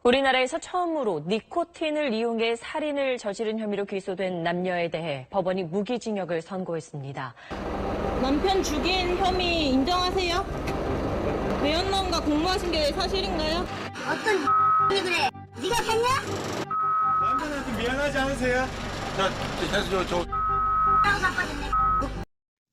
우리나라에서 처음으로 니코틴을 이용해 살인을 저지른 혐의로 기소된 남녀에 대해 법원이 무기징역을 선고했습니다. 남편 죽인 혐의 인정하세요? 매연남과 공모하신 게 사실인가요? 어떤 이 그래? 네가 했냐? 남편한테 미안하지 않으세요? 저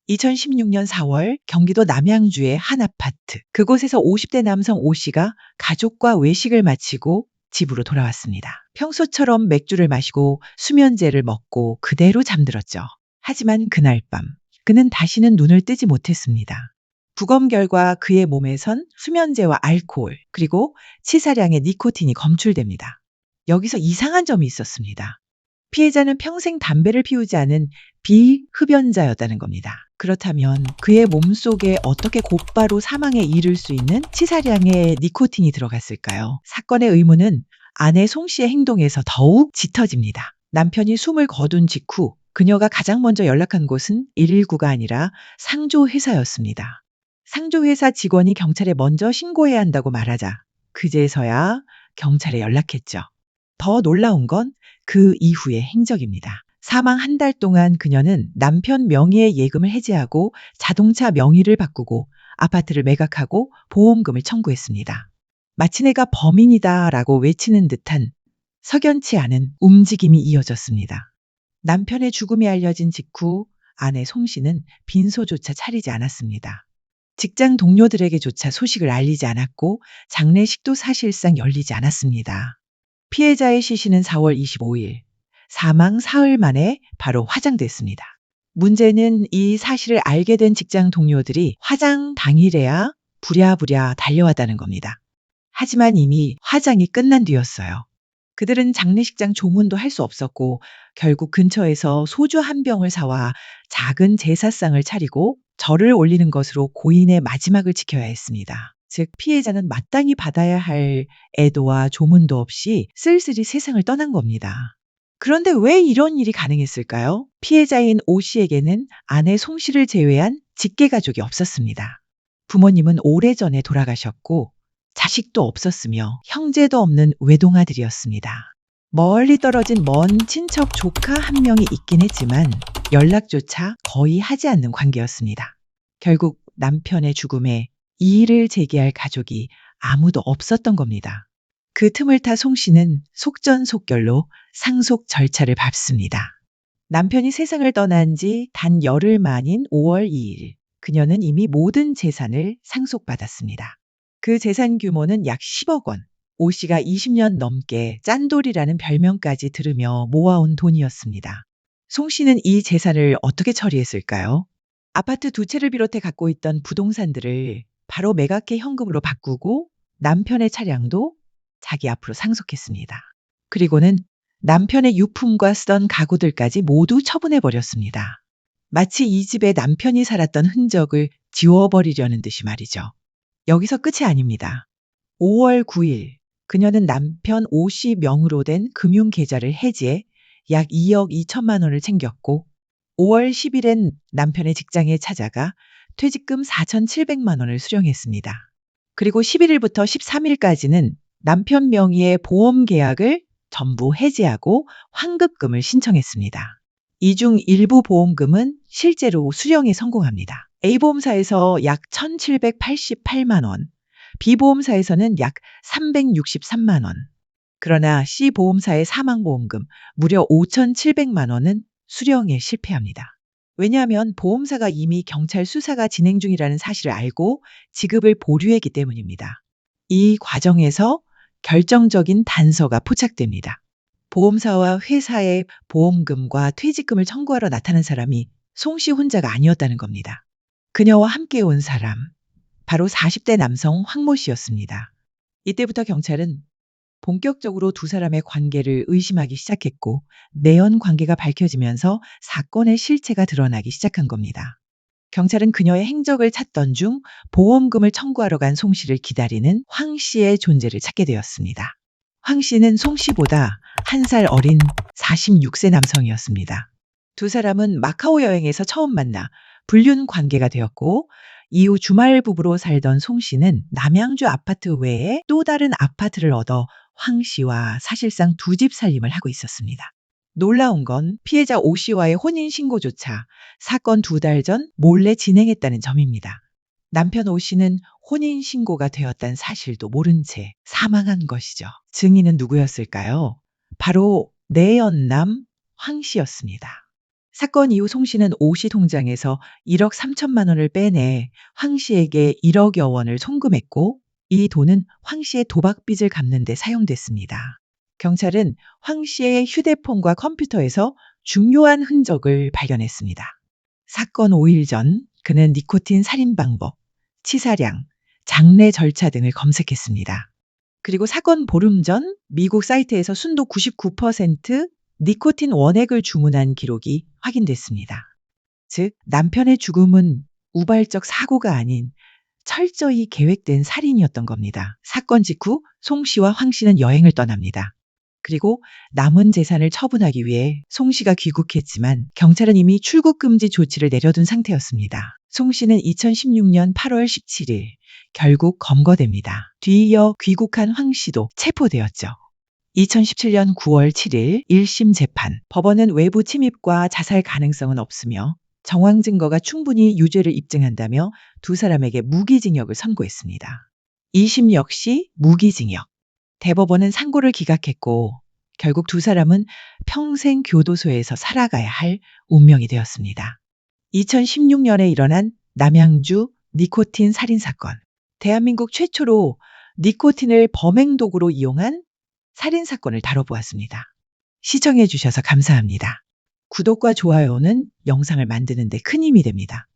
2016년 4월 경기도 남양주의 한 아파트. 그곳에서 50대 남성 O 씨가 가족과 외식을 마치고 집으로 돌아왔습니다. 평소처럼 맥주를 마시고 수면제를 먹고 그대로 잠들었죠. 하지만 그날 밤 그는 다시는 눈을 뜨지 못했습니다. 부검 결과 그의 몸에선 수면제와 알코올 그리고 치사량의 니코틴이 검출됩니다. 여기서 이상한 점이 있었습니다. 피해자는 평생 담배를 피우지 않은 비흡연자였다는 겁니다. 그렇다면 그의 몸속에 어떻게 곧바로 사망에 이를 수 있는 치사량의 니코틴이 들어갔을까요? 사건의 의문은 아내 송 씨의 행동에서 더욱 짙어집니다. 남편이 숨을 거둔 직후 그녀가 가장 먼저 연락한 곳은 119가 아니라 상조회사였습니다. 상조회사 직원이 경찰에 먼저 신고해야 한다고 말하자 그제서야 경찰에 연락했죠. 더 놀라운 건 그 이후의 행적입니다. 사망 한 달 동안 그녀는 남편 명의의 예금을 해지하고 자동차 명의를 바꾸고 아파트를 매각하고 보험금을 청구했습니다. 마치 내가 범인이다라고 외치는 듯한 석연치 않은 움직임이 이어졌습니다. 남편의 죽음이 알려진 직후 아내 송 씨는 빈소조차 차리지 않았습니다. 직장 동료들에게조차 소식을 알리지 않았고 장례식도 사실상 열리지 않았습니다. 피해자의 시신은 4월 25일, 사망 사흘 만에 바로 화장됐습니다. 문제는 이 사실을 알게 된 직장 동료들이 화장 당일에야 부랴부랴 달려왔다는 겁니다. 하지만 이미 화장이 끝난 뒤였어요. 그들은 장례식장 조문도 할 수 없었고 결국 근처에서 소주 한 병을 사와 작은 제사상을 차리고 절을 올리는 것으로 고인의 마지막을 지켜야 했습니다. 즉 피해자는 마땅히 받아야 할 애도와 조문도 없이 쓸쓸히 세상을 떠난 겁니다. 그런데 왜 이런 일이 가능했을까요? 피해자인 O 씨에게는 아내 송 씨를 제외한 직계가족이 없었습니다. 부모님은 오래전에 돌아가셨고 자식도 없었으며 형제도 없는 외동아들이었습니다. 멀리 떨어진 먼 친척 조카 한 명이 있긴 했지만 연락조차 거의 하지 않는 관계였습니다. 결국 남편의 죽음에 이의를 제기할 가족이 아무도 없었던 겁니다. 그 틈을 타 송 씨는 속전속결로 상속 절차를 밟습니다. 남편이 세상을 떠난 지 단 열흘 만인 5월 2일, 그녀는 이미 모든 재산을 상속받았습니다. 그 재산 규모는 약 10억 원. O 씨가 20년 넘게 짠돌이라는 별명까지 들으며 모아온 돈이었습니다. 송 씨는 이 재산을 어떻게 처리했을까요? 아파트 2채를 비롯해 갖고 있던 부동산들을 바로 매각해 현금으로 바꾸고 남편의 차량도 자기 앞으로 상속했습니다. 그리고는 남편의 유품과 쓰던 가구들까지 모두 처분해버렸습니다. 마치 이 집에 남편이 살았던 흔적을 지워버리려는 듯이 말이죠. 여기서 끝이 아닙니다. 5월 9일 그녀는 남편 O 씨 명의로 된 금융계좌를 해지해 약 2억 2천만 원을 챙겼고 5월 10일엔 남편의 직장에 찾아가 퇴직금 4,700만 원을 수령했습니다. 그리고 11일부터 13일까지는 남편 명의의 보험 계약을 전부 해지하고 환급금을 신청했습니다. 이 중 일부 보험금은 실제로 수령에 성공합니다. A보험사에서 약 1,788만 원, B보험사에서는 약 363만 원. 그러나 C보험사의 사망보험금 무려 5,700만 원은 수령에 실패합니다. 왜냐하면 보험사가 이미 경찰 수사가 진행 중이라는 사실을 알고 지급을 보류했기 때문입니다. 이 과정에서 결정적인 단서가 포착됩니다. 보험사와 회사의 보험금과 퇴직금을 청구하러 나타난 사람이 송 씨 혼자가 아니었다는 겁니다. 그녀와 함께 온 사람, 바로 40대 남성 황모 씨였습니다. 이때부터 경찰은 본격적으로 두 사람의 관계를 의심하기 시작했고 내연 관계가 밝혀지면서 사건의 실체가 드러나기 시작한 겁니다. 경찰은 그녀의 행적을 찾던 중 보험금을 청구하러 간 송 씨를 기다리는 황 씨의 존재를 찾게 되었습니다. 황 씨는 송 씨보다 1살 어린 46세 남성이었습니다. 두 사람은 마카오 여행에서 처음 만나 불륜 관계가 되었고 이후 주말 부부로 살던 송 씨는 남양주 아파트 외에 또 다른 아파트를 얻어 황 씨와 사실상 두 집 살림을 하고 있었습니다. 놀라운 건 피해자 오 씨와의 혼인신고조차 사건 2달 전 몰래 진행했다는 점입니다. 남편 오 씨는 혼인신고가 되었다는 사실도 모른 채 사망한 것이죠. 증인은 누구였을까요? 바로 내연남 황 씨였습니다. 사건 이후 송 씨는 오 씨 통장에서 1억 3천만 원을 빼내 황 씨에게 1억여 원을 송금했고 이 돈은 황 씨의 도박 빚을 갚는 데 사용됐습니다. 경찰은 황 씨의 휴대폰과 컴퓨터에서 중요한 흔적을 발견했습니다. 사건 5일 전 그는 니코틴 살인 방법, 치사량, 장례 절차 등을 검색했습니다. 그리고 사건 보름 전 미국 사이트에서 순도 99% 니코틴 원액을 주문한 기록이 확인됐습니다. 즉, 남편의 죽음은 우발적 사고가 아닌 철저히 계획된 살인이었던 겁니다. 사건 직후 송 씨와 황 씨는 여행을 떠납니다. 그리고 남은 재산을 처분하기 위해 송 씨가 귀국했지만 경찰은 이미 출국 금지 조치를 내려둔 상태였습니다. 송 씨는 2016년 8월 17일 결국 검거됩니다. 뒤이어 귀국한 황 씨도 체포되었죠. 2017년 9월 7일 1심 재판. 법원은 외부 침입과 자살 가능성은 없으며 정황 증거가 충분히 유죄를 입증한다며 두 사람에게 무기징역을 선고했습니다. 2심 역시 무기징역. 대법원은 상고를 기각했고 결국 두 사람은 평생 교도소에서 살아가야 할 운명이 되었습니다. 2016년에 일어난 남양주 니코틴 살인 사건. 대한민국 최초로 니코틴을 범행 도구로 이용한 살인 사건을 다뤄보았습니다. 시청해 주셔서 감사합니다. 구독과 좋아요는 영상을 만드는 데 큰 힘이 됩니다.